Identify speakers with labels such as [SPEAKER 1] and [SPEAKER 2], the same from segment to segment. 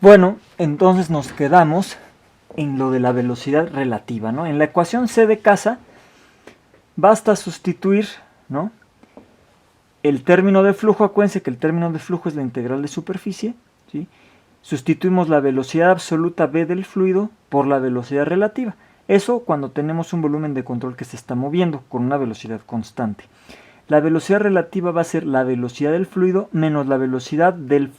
[SPEAKER 1] Bueno, entonces nos quedamos en lo de la velocidad relativa, ¿no? En la ecuación C de casa basta sustituir, ¿no?, el término de flujo. Acuérdense que el término de flujo es la integral de superficie, ¿sí? Sustituimos la velocidad absoluta V del fluido por la velocidad relativa. Eso cuando tenemos un volumen de control que se está moviendo con una velocidad constante. La velocidad relativa va a ser la velocidad del fluido menos la velocidad del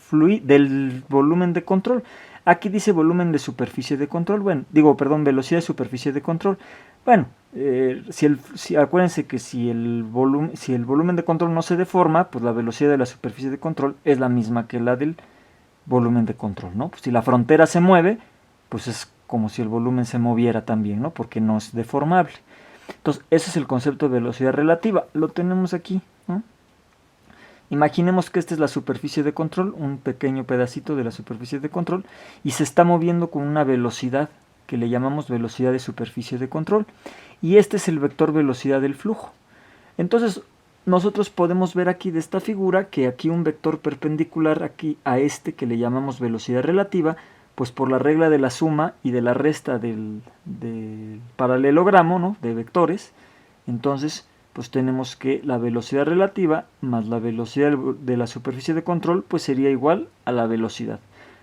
[SPEAKER 1] volumen de control. Aquí dice volumen de superficie de control. Bueno, velocidad de superficie de control. Bueno, acuérdense que si el volumen de control no se deforma, pues la velocidad de la superficie de control es la misma que la del volumen de control, ¿no? Pues si la frontera se mueve, pues es como si el volumen se moviera también, ¿no? Porque no es deformable. Entonces, ese es el concepto de velocidad relativa. Lo tenemos aquí, ¿no? Imaginemos que esta es la superficie de control, un pequeño pedacito de la superficie de control, y se está moviendo con una velocidad que le llamamos velocidad de superficie de control. Y este es el vector velocidad del flujo. Entonces, nosotros podemos ver aquí de esta figura que aquí un vector perpendicular aquí a este que le llamamos velocidad relativa, pues por la regla de la suma y de la resta del paralelogramo, ¿no?, de vectores, entonces pues tenemos que la velocidad relativa más la velocidad de la superficie de control pues sería igual a la velocidad.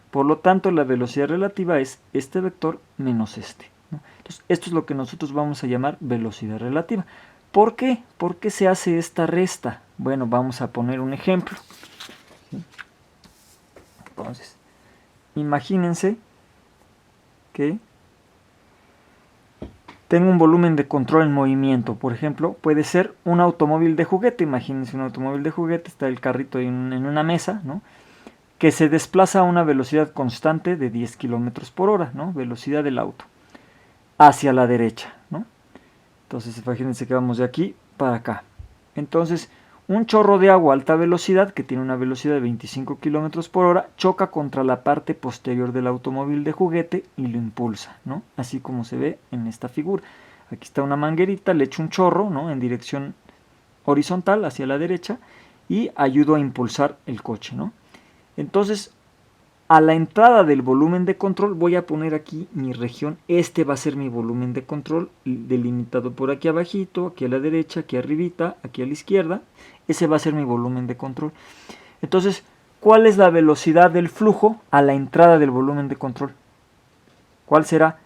[SPEAKER 1] Por lo tanto, la velocidad relativa es este vector menos este, ¿no? Entonces, esto es lo que nosotros vamos a llamar velocidad relativa. ¿Por qué? ¿Por qué se hace esta resta? Bueno, vamos a poner un ejemplo. Entonces, imagínense que tengo un volumen de control en movimiento. Por ejemplo, puede ser un automóvil de juguete. Imagínense un automóvil de juguete, está el carrito en una mesa, ¿no?, que se desplaza a una velocidad constante de 10 kilómetros por hora, ¿no?, velocidad del auto, hacia la derecha, ¿no? Entonces, imagínense que vamos de aquí para acá. Entonces, un chorro de agua a alta velocidad, que tiene una velocidad de 25 kilómetros por hora, choca contra la parte posterior del automóvil de juguete y lo impulsa, ¿no?, así como se ve en esta figura. Aquí está una manguerita, le echo un chorro, ¿no?, en dirección horizontal hacia la derecha y ayudo a impulsar el coche, ¿no? Entonces, a la entrada del volumen de control voy a poner aquí mi región. Este va a ser mi volumen de control, delimitado por aquí abajito, aquí a la derecha, aquí arribita, aquí a la izquierda. Ese va a ser mi volumen de control. Entonces, ¿cuál es la velocidad del flujo a la entrada del volumen de control? ¿Cuál será?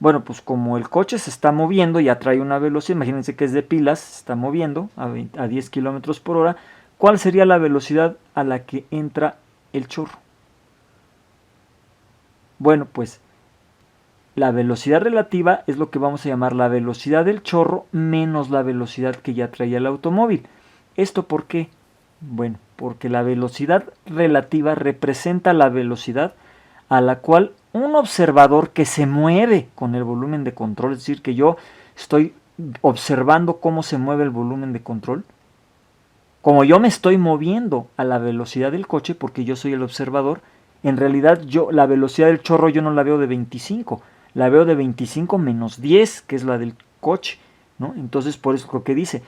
[SPEAKER 1] Bueno, pues como el coche se está moviendo y atrae una velocidad, imagínense que es de pilas, se está moviendo a 10 kilómetros por hora. ¿Cuál sería la velocidad a la que entra el chorro? Bueno, pues la velocidad relativa es lo que vamos a llamar la velocidad del chorro menos la velocidad que ya traía el automóvil. ¿Esto por qué? Bueno, porque la velocidad relativa representa la velocidad a la cual un observador que se mueve con el volumen de control, es decir, que yo estoy observando cómo se mueve el volumen de control, como yo me estoy moviendo a la velocidad del coche porque yo soy el observador, en realidad la velocidad del chorro yo no la veo de 25, la veo de 25 menos 10, que es la del coche, ¿no? Entonces, por eso es lo que dice,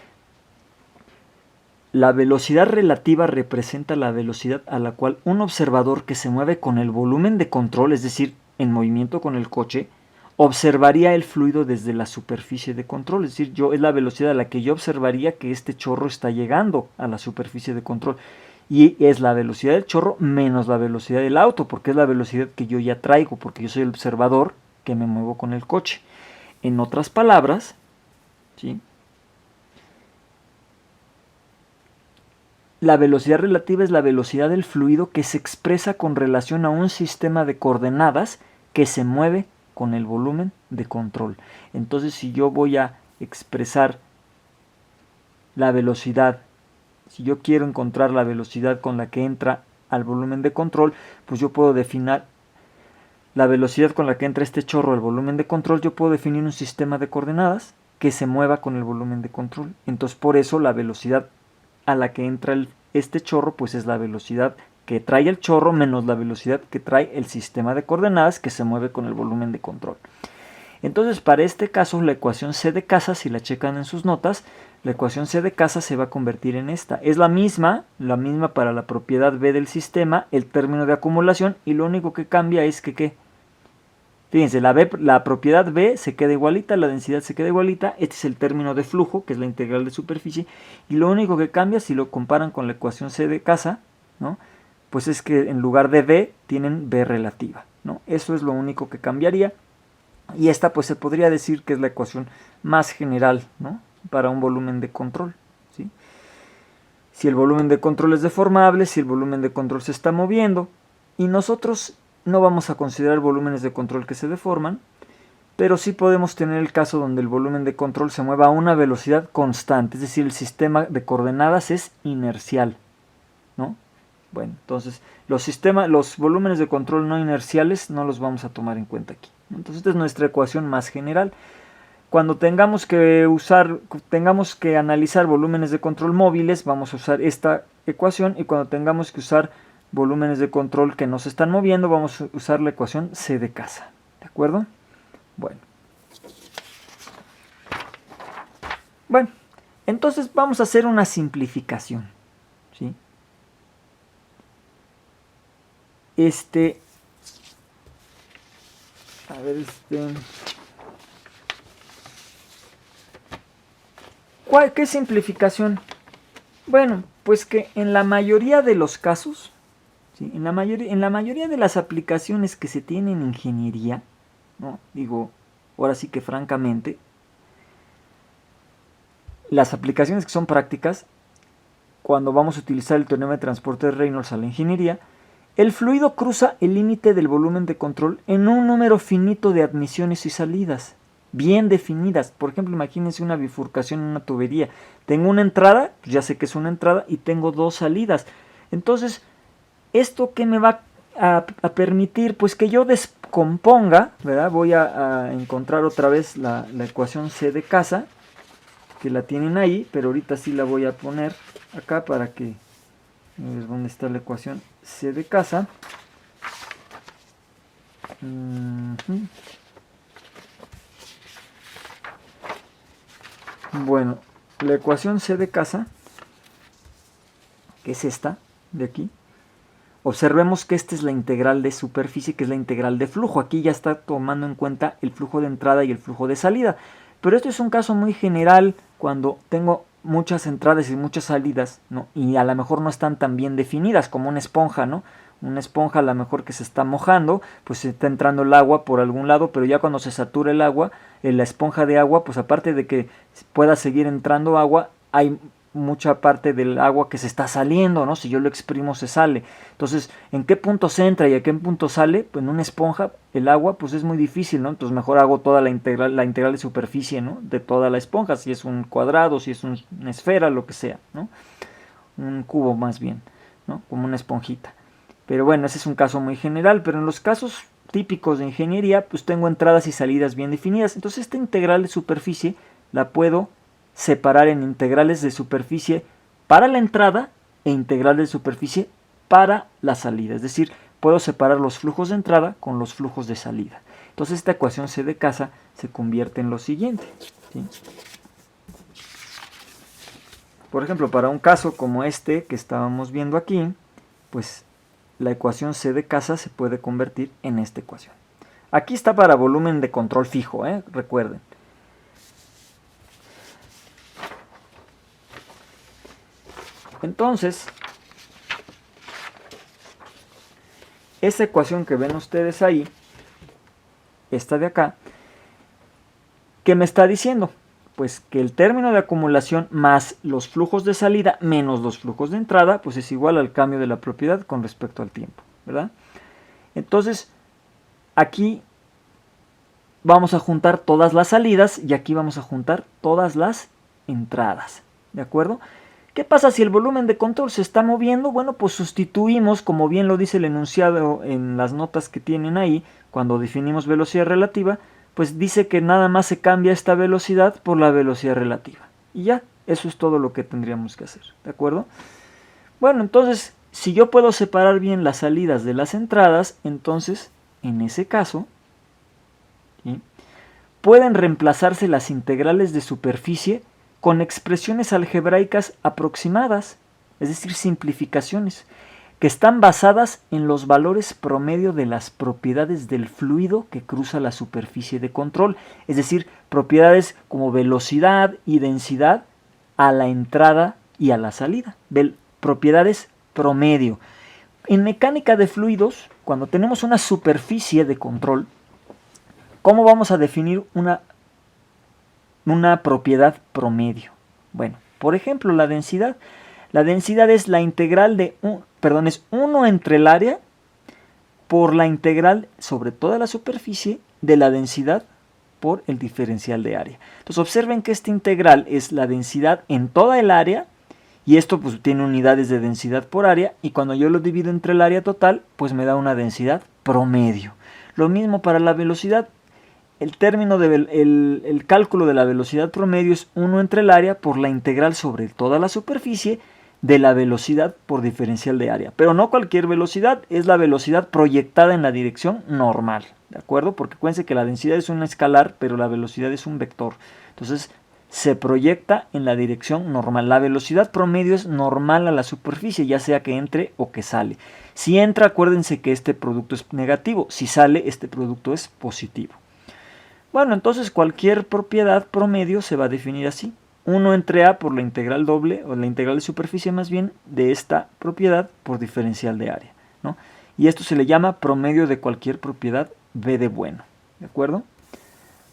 [SPEAKER 1] la velocidad relativa representa la velocidad a la cual un observador que se mueve con el volumen de control, es decir, en movimiento con el coche, observaría el fluido desde la superficie de control. Es decir, es la velocidad a la que yo observaría que este chorro está llegando a la superficie de control. Y es la velocidad del chorro menos la velocidad del auto, porque es la velocidad que yo ya traigo, porque yo soy el observador que me muevo con el coche. En otras palabras, ¿sí?, la velocidad relativa es la velocidad del fluido que se expresa con relación a un sistema de coordenadas que se mueve con el volumen de control. Entonces, si yo voy a expresar la velocidad, si yo quiero encontrar la velocidad con la que entra al volumen de control, pues yo puedo definir la velocidad con la que entra este chorro al volumen de control. Yo puedo definir un sistema de coordenadas que se mueva con el volumen de control. Entonces, por eso la velocidad a la que entra este chorro pues es la velocidad que trae el chorro menos la velocidad que trae el sistema de coordenadas que se mueve con el volumen de control. Entonces, para este caso, la ecuación C de casa, si la checan en sus notas, la ecuación C de casa se va a convertir en esta. Es la misma para la propiedad B del sistema, el término de acumulación, y lo único que cambia es que, ¿qué? Fíjense, la propiedad B se queda igualita, la densidad se queda igualita, este es el término de flujo, que es la integral de superficie, y lo único que cambia, si lo comparan con la ecuación C de casa, ¿no? Pues es que en lugar de B tienen B relativa, ¿no? Eso es lo único que cambiaría, y esta pues se podría decir que es la ecuación más general, ¿no? Para un volumen de control, ¿sí? Si el volumen de control es deformable, si el volumen de control se está moviendo, y nosotros no vamos a considerar volúmenes de control que se deforman, pero sí podemos tener el caso donde el volumen de control se mueva a una velocidad constante, es decir, el sistema de coordenadas es inercial, ¿no? Bueno, entonces los volúmenes de control no inerciales no los vamos a tomar en cuenta aquí. Entonces esta es nuestra ecuación más general. Cuando tengamos que analizar volúmenes de control móviles, vamos a usar esta ecuación, y cuando tengamos que usar volúmenes de control que no se están moviendo, vamos a usar la ecuación C de casa. ¿De acuerdo? Bueno, entonces vamos a hacer una simplificación, ¿sí? ¿Qué simplificación? Bueno, pues que en la mayoría de los casos, ¿sí? en la mayoría de las aplicaciones que se tienen en ingeniería, ¿no? Digo, ahora sí que francamente, las aplicaciones que son prácticas, cuando vamos a utilizar el teorema de transporte de Reynolds a la ingeniería, el fluido cruza el límite del volumen de control en un número finito de admisiones y salidas, bien definidas. Por ejemplo, imagínense una bifurcación en una tubería. Tengo una entrada, pues ya sé que es una entrada, y tengo dos salidas. Entonces, ¿esto qué me va a permitir? Pues que yo descomponga, ¿verdad? Voy a encontrar otra vez la ecuación C de casa, que la tienen ahí, pero ahorita sí la voy a poner acá para que... A ver, ¿dónde está la ecuación C de casa? Bueno, la ecuación C de casa, que es esta de aquí, observemos que esta es la integral de superficie, que es la integral de flujo. Aquí ya está tomando en cuenta el flujo de entrada y el flujo de salida. Pero esto es un caso muy general cuando tengo muchas entradas y muchas salidas, ¿no? Y a lo mejor no están tan bien definidas, como una esponja, ¿no? Una esponja a lo mejor que se está mojando, pues se está entrando el agua por algún lado, pero ya cuando se satura el agua, la esponja de agua, pues aparte de que pueda seguir entrando agua, hay mucha parte del agua que se está saliendo, ¿no? Si yo lo exprimo se sale. Entonces, ¿en qué punto se entra y a qué punto sale? Pues en una esponja el agua pues es muy difícil, ¿no? Entonces mejor hago toda la integral de superficie, ¿no? De toda la esponja, si es un cuadrado, si es una esfera, lo que sea, ¿no? Un cubo más bien, ¿no? Como una esponjita. Pero bueno, ese es un caso muy general, pero en los casos típicos de ingeniería pues tengo entradas y salidas bien definidas. Entonces esta integral de superficie la puedo separar en integrales de superficie para la entrada e integral de superficie para la salida. Es decir, puedo separar los flujos de entrada con los flujos de salida. Entonces esta ecuación C de casa se convierte en lo siguiente, ¿sí? Por ejemplo, para un caso como este que estábamos viendo aquí, pues la ecuación C de casa se puede convertir en esta ecuación. Aquí está para volumen de control fijo, recuerden. Entonces, esa ecuación que ven ustedes ahí, esta de acá, ¿qué me está diciendo? Pues que el término de acumulación más los flujos de salida menos los flujos de entrada, pues es igual al cambio de la propiedad con respecto al tiempo, ¿verdad? Entonces, aquí vamos a juntar todas las salidas y aquí vamos a juntar todas las entradas, ¿de acuerdo? ¿Qué pasa si el volumen de control se está moviendo? Bueno, pues sustituimos, como bien lo dice el enunciado en las notas que tienen ahí, cuando definimos velocidad relativa, pues dice que nada más se cambia esta velocidad por la velocidad relativa. Y ya, eso es todo lo que tendríamos que hacer, ¿de acuerdo? Bueno, entonces, si yo puedo separar bien las salidas de las entradas, entonces, en ese caso, ¿sí?, pueden reemplazarse las integrales de superficie con expresiones algebraicas aproximadas, es decir, simplificaciones, que están basadas en los valores promedio de las propiedades del fluido que cruza la superficie de control, es decir, propiedades como velocidad y densidad a la entrada y a la salida, propiedades promedio. En mecánica de fluidos, cuando tenemos una superficie de control, ¿cómo vamos a definir una propiedad promedio? Bueno, por ejemplo, la densidad. La densidad es la integral de es 1 entre el área por la integral sobre toda la superficie de la densidad por el diferencial de área. Entonces observen que esta integral es la densidad en toda el área, y esto pues tiene unidades de densidad por área, y cuando yo lo divido entre el área total, pues me da una densidad promedio. Lo mismo para la velocidad. El cálculo de la velocidad promedio es 1 entre el área por la integral sobre toda la superficie de la velocidad por diferencial de área. Pero no cualquier velocidad, es la velocidad proyectada en la dirección normal, ¿de acuerdo? Porque acuérdense que la densidad es un escalar, pero la velocidad es un vector. Entonces se proyecta en la dirección normal. La velocidad promedio es normal a la superficie, ya sea que entre o que sale. Si entra, acuérdense que este producto es negativo. Si sale, este producto es positivo. Bueno, entonces cualquier propiedad promedio se va a definir así. 1 entre A por la integral doble, o la integral de superficie más bien, de esta propiedad por diferencial de área, ¿no? Y esto se le llama promedio de cualquier propiedad B de bueno, ¿de acuerdo?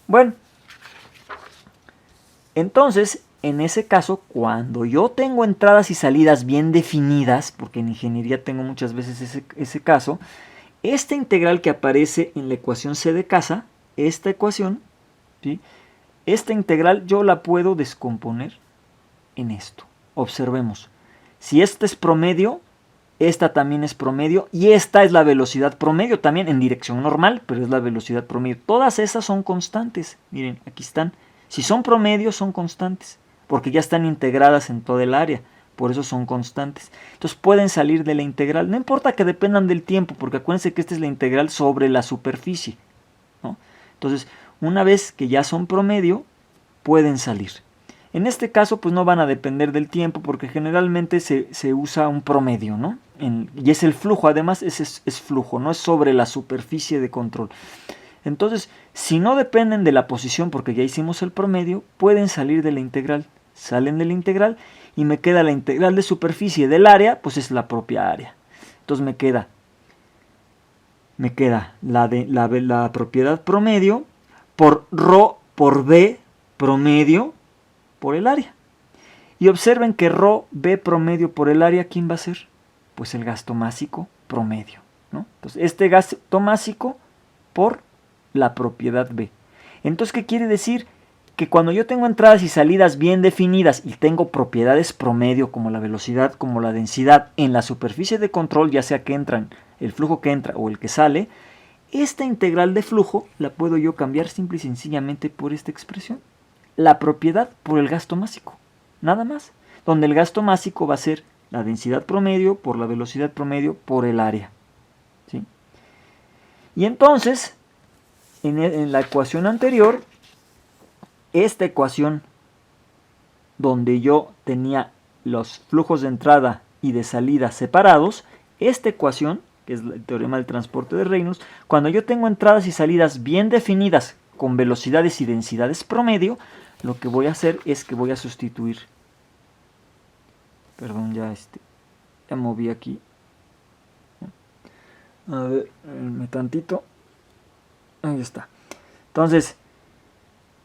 [SPEAKER 1] Bueno, entonces, en ese caso, cuando yo tengo entradas y salidas bien definidas, porque en ingeniería tengo muchas veces ese caso, esta integral que aparece en la ecuación C de casa, esta ecuación, ¿sí?, esta integral yo la puedo descomponer en esto. Observemos. Si esta es promedio, esta también es promedio y esta es la velocidad promedio también en dirección normal, pero es la velocidad promedio. Todas esas son constantes. Miren, aquí están. Si son promedios, son constantes, porque ya están integradas en todo el área. Por eso son constantes. Entonces pueden salir de la integral. No importa que dependan del tiempo, porque acuérdense que esta es la integral sobre la superficie, ¿no? Entonces, una vez que ya son promedio, pueden salir. En este caso, pues no van a depender del tiempo, porque generalmente se usa un promedio, ¿no? Y es el flujo, además es flujo, no es sobre la superficie de control. Entonces, si no dependen de la posición, porque ya hicimos el promedio, pueden salir de la integral. Salen de la integral y me queda la integral de superficie del área, pues es la propia área. Entonces me queda la propiedad promedio por ρ por B promedio por el área. Y observen que ρ B promedio por el área, ¿quién va a ser? Pues el gasto másico promedio, ¿no? Entonces este gasto másico por la propiedad B. Entonces, ¿qué quiere decir? Que cuando yo tengo entradas y salidas bien definidas y tengo propiedades promedio como la velocidad, como la densidad en la superficie de control, ya sea que entran, el flujo que entra o el que sale, esta integral de flujo la puedo yo cambiar simple y sencillamente por esta expresión. La propiedad por el gasto másico, nada más. Donde el gasto másico va a ser la densidad promedio por la velocidad promedio por el área, ¿sí? Y entonces, en la ecuación anterior, esta ecuación donde yo tenía los flujos de entrada y de salida separados, esta ecuación, que es el teorema del transporte de Reynolds, cuando yo tengo entradas y salidas bien definidas con velocidades y densidades promedio, lo que voy a hacer es que voy a sustituir. Perdón, ya moví aquí. A ver, tantito. Ahí está. Entonces,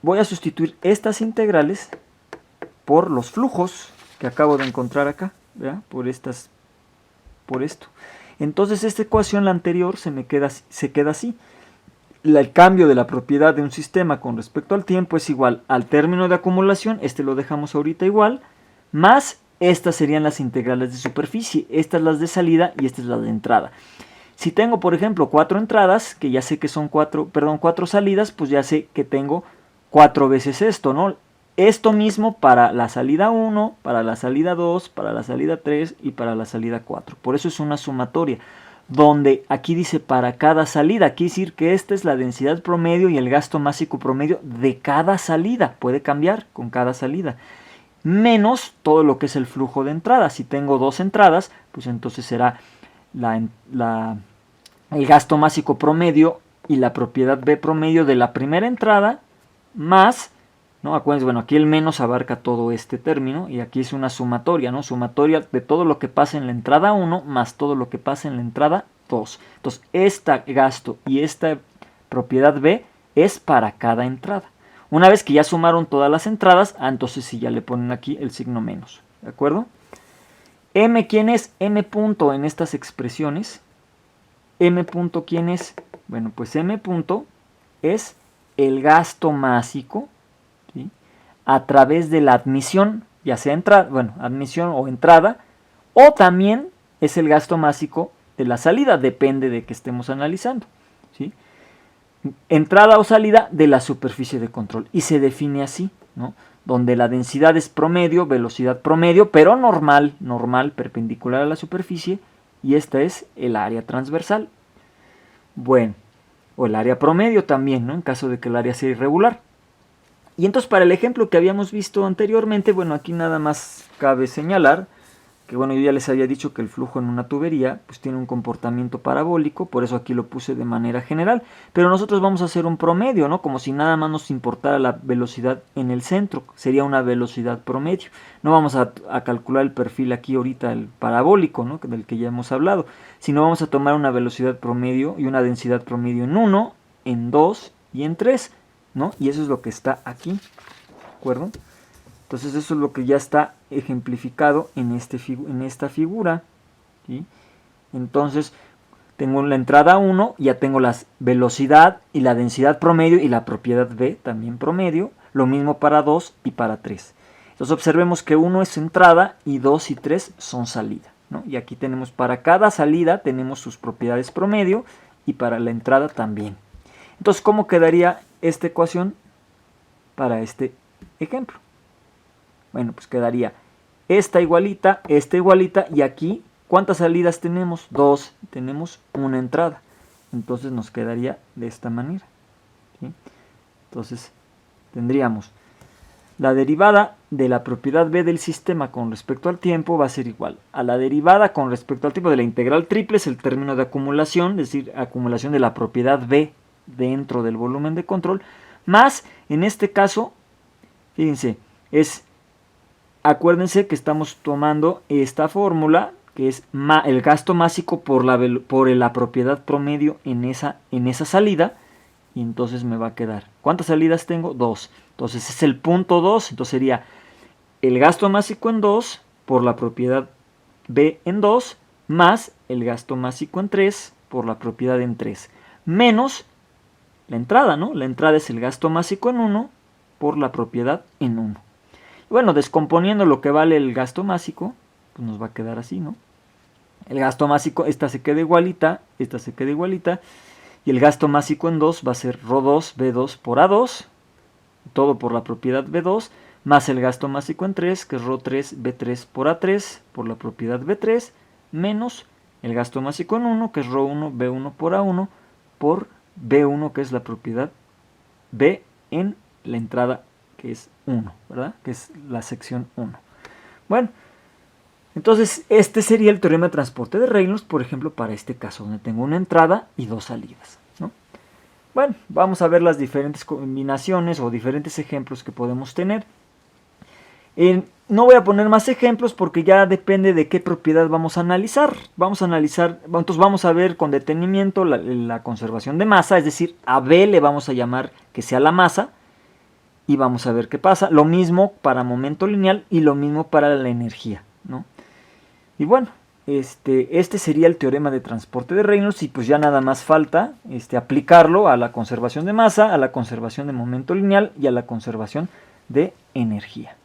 [SPEAKER 1] voy a sustituir estas integrales por los flujos que acabo de encontrar acá, ¿verdad? Por esto. Entonces esta ecuación, la anterior, se queda así. El cambio de la propiedad de un sistema con respecto al tiempo es igual al término de acumulación, lo dejamos ahorita igual, más estas serían las integrales de superficie, estas las de salida y estas las de entrada. Si tengo, por ejemplo, 4 entradas, que ya sé que son 4 salidas, pues ya sé que tengo 4 veces esto, ¿no? Esto mismo para la salida 1, para la salida 2, para la salida 3 y para la salida 4. Por eso es una sumatoria, donde aquí dice para cada salida. Quiere decir que esta es la densidad promedio y el gasto másico promedio de cada salida. Puede cambiar con cada salida. menos todo lo que es el flujo de entrada. Si tengo dos entradas, pues entonces será el gasto másico promedio y la propiedad B promedio de la primera entrada más, ¿no? Acuérdense, bueno, aquí el menos abarca todo este término y aquí es una sumatoria, ¿no? Sumatoria de todo lo que pasa en la entrada 1 más todo lo que pasa en la entrada 2. Entonces, este gasto y esta propiedad B es para cada entrada. Una vez que ya sumaron todas las entradas, entonces sí ya le ponen aquí el signo menos, ¿de acuerdo? M, ¿quién es? M punto en estas expresiones. M punto, ¿quién es? Bueno, pues M punto es el gasto másico, ¿sí?, a través de la admisión, ya sea admisión o entrada, o también es el gasto másico de la salida, depende de que estemos analizando, ¿sí? Entrada o salida de la superficie de control, y se define así, ¿no? Donde la densidad es promedio, velocidad promedio, pero normal, perpendicular a la superficie, y esta es el área transversal. Bueno, o el área promedio también, ¿no?, en caso de que el área sea irregular. Y entonces, para el ejemplo que habíamos visto anteriormente, bueno, aquí nada más cabe señalar que, bueno, yo ya les había dicho que el flujo en una tubería pues tiene un comportamiento parabólico, por eso aquí lo puse de manera general, pero nosotros vamos a hacer un promedio, ¿no?, como si nada más nos importara la velocidad en el centro, sería una velocidad promedio. No vamos a calcular el perfil aquí ahorita, el parabólico, ¿no?, del que ya hemos hablado, sino vamos a tomar una velocidad promedio y una densidad promedio en 1, en 2 y en 3, ¿no? Y eso es lo que está aquí, ¿de acuerdo? Entonces eso es lo que ya está ejemplificado en esta figura, ¿sí? Entonces tengo la entrada 1, ya tengo la velocidad y la densidad promedio y la propiedad B también promedio, lo mismo para 2 y para 3. Entonces observemos que 1 es entrada y 2 y 3 son salida, ¿no? Y aquí tenemos para cada salida tenemos sus propiedades promedio y para la entrada también. Entonces, ¿cómo quedaría esta ecuación para este ejemplo? Bueno, pues quedaría esta igualita y aquí, ¿cuántas salidas tenemos? 2, tenemos una entrada. Entonces nos quedaría de esta manera, ¿sí? Entonces tendríamos la derivada de la propiedad B del sistema con respecto al tiempo va a ser igual a la derivada con respecto al tiempo de la integral triple, es el término de acumulación, es decir, acumulación de la propiedad B dentro del volumen de control, más, en este caso, fíjense, acuérdense que estamos tomando esta fórmula, que es el gasto másico por la propiedad promedio en esa salida, y entonces me va a quedar, ¿cuántas salidas tengo? 2, entonces es el punto 2, entonces sería el gasto másico en 2 por la propiedad B en 2, más el gasto másico en 3 por la propiedad en 3, menos la entrada, ¿no? La entrada es el gasto másico en 1 por la propiedad en 1. Bueno, descomponiendo lo que vale el gasto másico, pues nos va a quedar así, ¿no? El gasto másico, esta se queda igualita, y el gasto másico en 2 va a ser ρ2 B2 por A2, todo por la propiedad B2, más el gasto másico en 3, que es ρ3 B3 por A3, por la propiedad B3, menos el gasto másico en 1, que es ρ1 B1 por A1, por B1, que es la propiedad B en la entrada, que es 1, ¿verdad? Que es la sección 1. Bueno, entonces este sería el teorema de transporte de Reynolds, por ejemplo, para este caso, donde tengo una entrada y dos salidas, ¿no? Bueno, vamos a ver las diferentes combinaciones o diferentes ejemplos que podemos tener. No voy a poner más ejemplos porque ya depende de qué propiedad vamos a analizar. Entonces vamos a ver con detenimiento la conservación de masa, es decir, a B le vamos a llamar que sea la masa, y vamos a ver qué pasa. Lo mismo para momento lineal y lo mismo para la energía, ¿no? Y bueno, este sería el teorema de transporte de Reynolds, y pues ya nada más falta aplicarlo a la conservación de masa, a la conservación de momento lineal y a la conservación de energía.